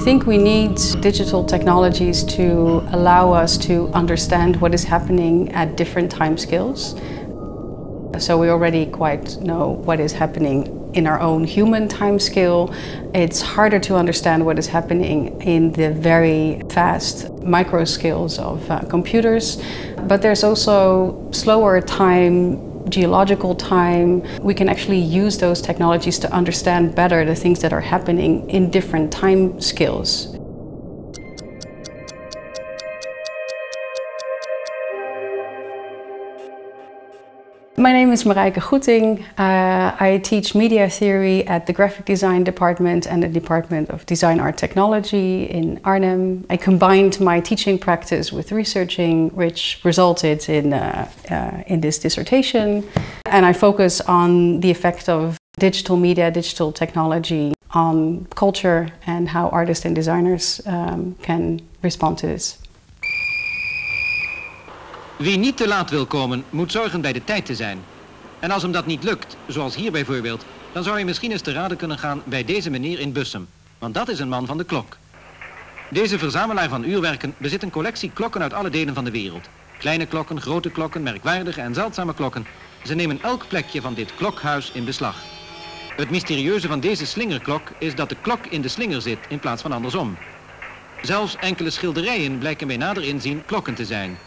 think we need digital technologies to allow us to understand what is happening at different time scales. So we already quite know what is happening in our own human time scale. It's harder to understand what is happening in the very fast micro scales of computers. But there's also slower time, geological time. We can actually use those technologies to understand better the things that are happening in different time scales. My name is Marijke Goeting. I teach media theory at the graphic design department and the Department of Design Art Technology in Arnhem. I combined my teaching practice with researching, which resulted in this dissertation. And I focus on the effect of digital media, digital technology on culture and how artists and designers can respond to this. Wie niet te laat wil komen, moet zorgen bij de tijd te zijn. En als hem dat niet lukt, zoals hier bijvoorbeeld, dan zou je misschien eens te raden kunnen gaan bij deze meneer in Bussum. Want dat is een man van de klok. Deze verzamelaar van uurwerken bezit een collectie klokken uit alle delen van de wereld. Kleine klokken, grote klokken, merkwaardige en zeldzame klokken. Ze nemen elk plekje van dit klokhuis in beslag. Het mysterieuze van deze slingerklok is dat de klok in de slinger zit in plaats van andersom. Zelfs enkele schilderijen blijken bij nader inzien klokken te zijn.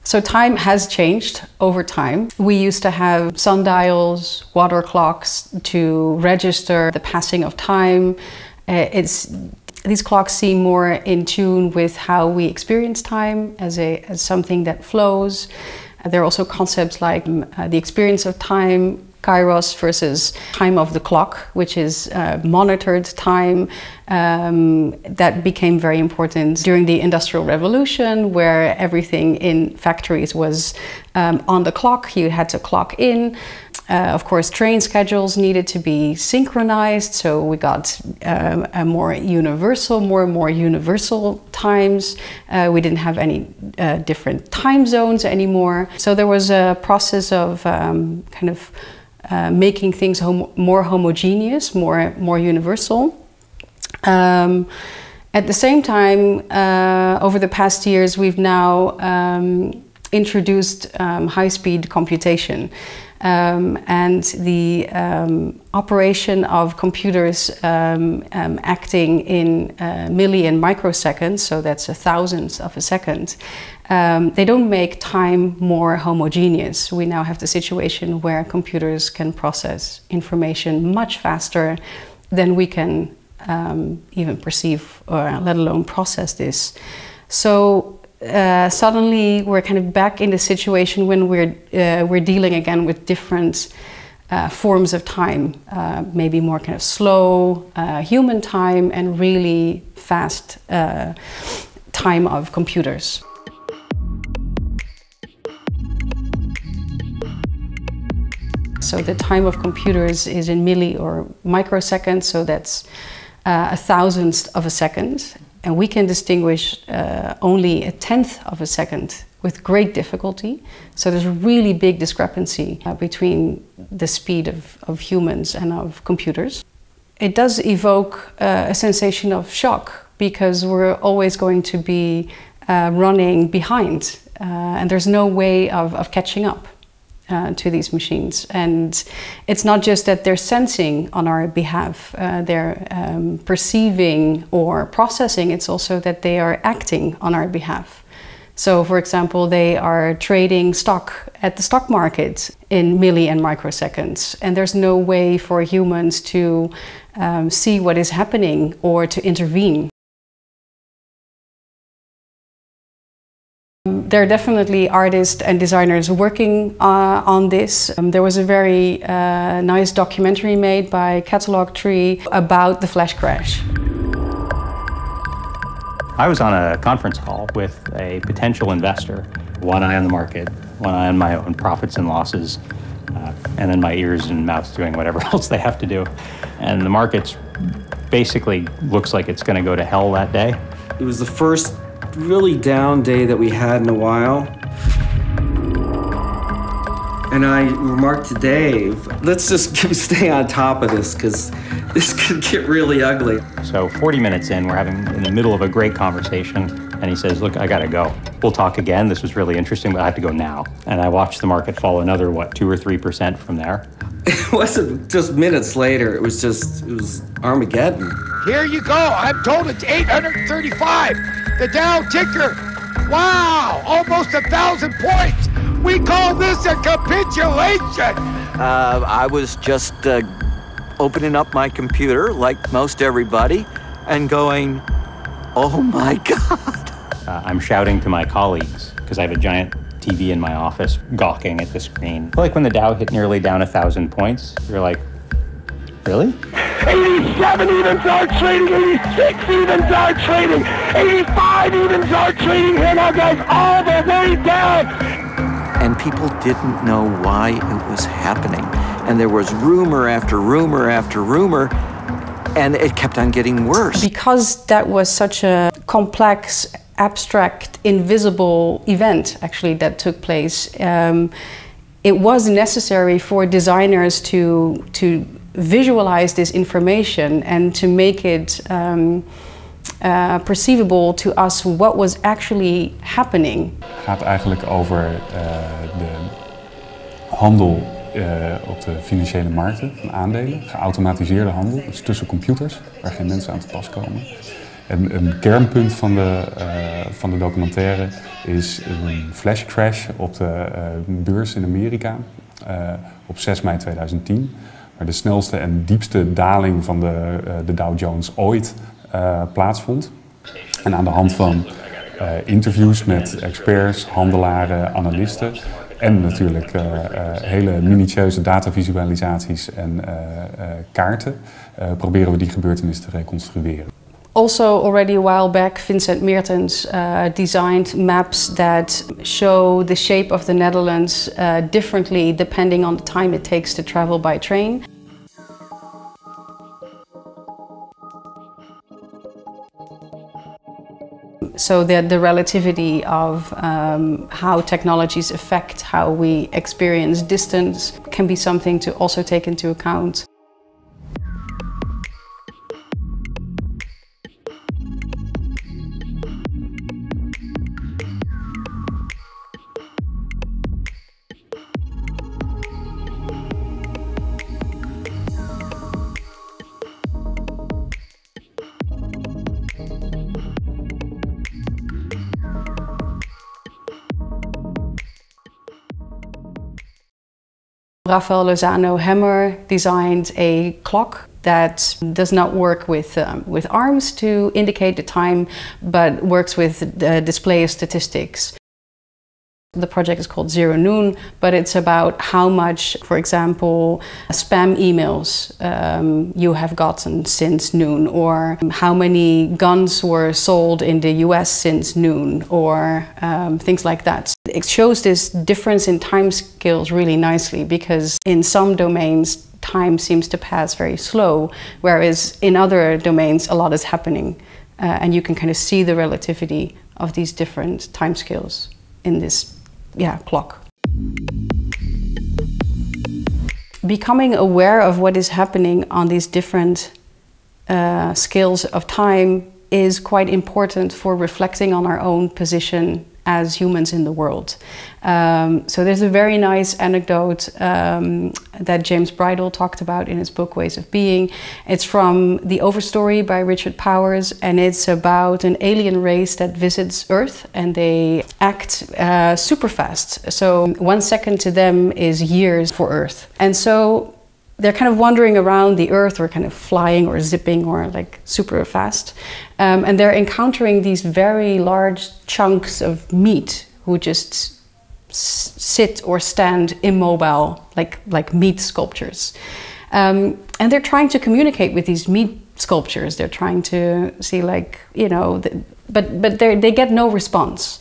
So time has changed over time. We used to have sundials, water clocks to register the passing of time. These clocks seem more in tune with how we experience time as something that flows. There are also concepts like the experience of time, kairos versus time of the clock, which is monitored time. That became very important during the Industrial Revolution, where everything in factories was on the clock. You had to clock in. Of course, train schedules needed to be synchronized, so we got more and more universal times. We didn't have any different time zones anymore. So there was a process of making things more homogeneous, more universal. At the same time, over the past years, we've now introduced high-speed computation. And the operation of computers acting in milli and microseconds, so that's a thousandth of a second, they don't make time more homogeneous. We now have the situation where computers can process information much faster than we can even perceive or let alone process this. So suddenly we're kind of back in the situation when we're dealing again with different forms of time, maybe more kind of slow human time and really fast time of computers. So the time of computers is in milli or microseconds, so that's a thousandth of a second. And we can distinguish only a tenth of a second with great difficulty. So there's a really big discrepancy between the speed of humans and of computers. It does evoke a sensation of shock because we're always going to be running behind and there's no way of catching up to these machines. And it's not just that they're sensing on our behalf, they're perceiving or processing, it's also that they are acting on our behalf. So for example, they are trading stock at the stock market in milli and microseconds, and there's no way for humans to see what is happening or to intervene. There are definitely artists and designers working on this. There was a very nice documentary made by Catalog Tree about the flash crash. I was on a conference call with a potential investor. One eye on the market, one eye on my own profits and losses, and then my ears and mouth doing whatever else they have to do. And the market basically looks like it's going to go to hell that day. It was the first really down day that we had in a while. And I remarked to Dave, let's just stay on top of this because this could get really ugly. So 40 minutes in, we're in the middle of a great conversation, and he says, look, I gotta go. We'll talk again. This was really interesting, but I have to go now. And I watched the market fall another, 2 or 3% from there. It wasn't just minutes later. It was Armageddon. Here you go. I'm told it's 835. The Dow ticker. Wow, almost 1,000 points. We call this a capitulation. I was just opening up my computer, like most everybody, and going, oh my God. I'm shouting to my colleagues because I have a giant TV in my office gawking at the screen. Like when the Dow hit nearly down 1,000 points, you're like, really? 87 evens are trading, 86 evens are trading, 85 evens are trading here now, guys, all the way down. And people didn't know why it was happening. And there was rumor after rumor after rumor, and it kept on getting worse. Because that was such a complex, abstract, invisible event, actually, that took place, it was necessary for designers to visualize this information and to make it perceivable to us what was actually happening. Het gaat eigenlijk over de handel op de financiële markten van aandelen, geautomatiseerde handel, dus tussen computers waar geen mensen aan te pas komen. En een kernpunt van de documentaire is een flash crash op de beurs in Amerika op 6 mei 2010, waar de snelste en diepste daling van de Dow Jones ooit plaatsvond. En aan de hand van interviews met experts, handelaren, analisten en natuurlijk hele minutieuze datavisualisaties en kaarten proberen we die gebeurtenis te reconstrueren. Also, already a while back, Vincent Meertens designed maps that show the shape of the Netherlands differently depending on the time it takes to travel by train. So the relativity of how technologies affect how we experience distance can be something to also take into account. Rafael Lozano Hammer designed a clock that does not work with arms to indicate the time, but works with the display of statistics. The project is called Zero Noon, but it's about how much, for example, spam emails you have gotten since noon, or how many guns were sold in the US since noon, or things like that. It shows this difference in time scales really nicely, because in some domains time seems to pass very slow, whereas in other domains a lot is happening. And you can kind of see the relativity of these different time scales in this clock. Becoming aware of what is happening on these different scales of time is quite important for reflecting on our own position as humans in the world. So there's a very nice anecdote that James Bridle talked about in his book Ways of Being. It's from The Overstory by Richard Powers, and it's about an alien race that visits Earth, and they act super fast. So 1 second to them is years for Earth. And so they're kind of wandering around the Earth, or kind of flying or zipping or like super fast. And they're encountering these very large chunks of meat who just sit or stand immobile, like meat sculptures. And they're trying to communicate with these meat sculptures. They're trying to see, like, you know, but they get no response.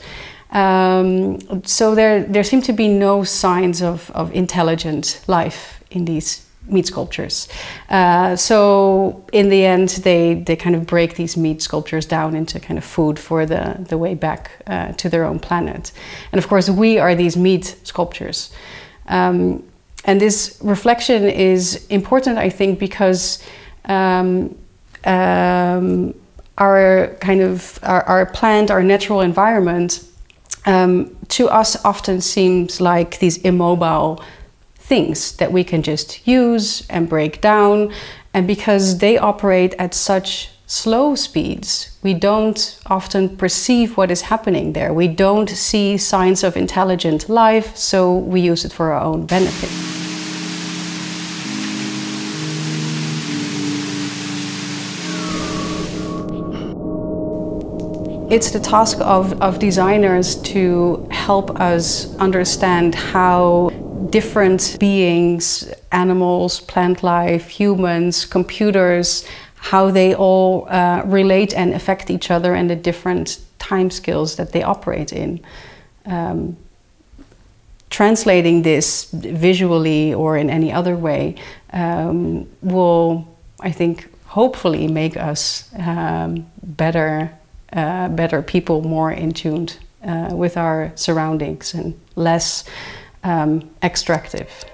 So there seem to be no signs of intelligent life in these meat sculptures. So in the end they kind of break these meat sculptures down into kind of food for the way back to their own planet. And of course we are these meat sculptures. And this reflection is important, I think, because our plant, our natural environment, to us often seems like these immobile things that we can just use and break down. And because they operate at such slow speeds, we don't often perceive what is happening there. We don't see signs of intelligent life, so we use it for our own benefit. It's the task of designers to help us understand how different beings, animals, plant life, humans, computers, how they all relate and affect each other and the different timescales that they operate in. Translating this visually or in any other way will, I think, hopefully make us better people, more in tune with our surroundings and less extractive.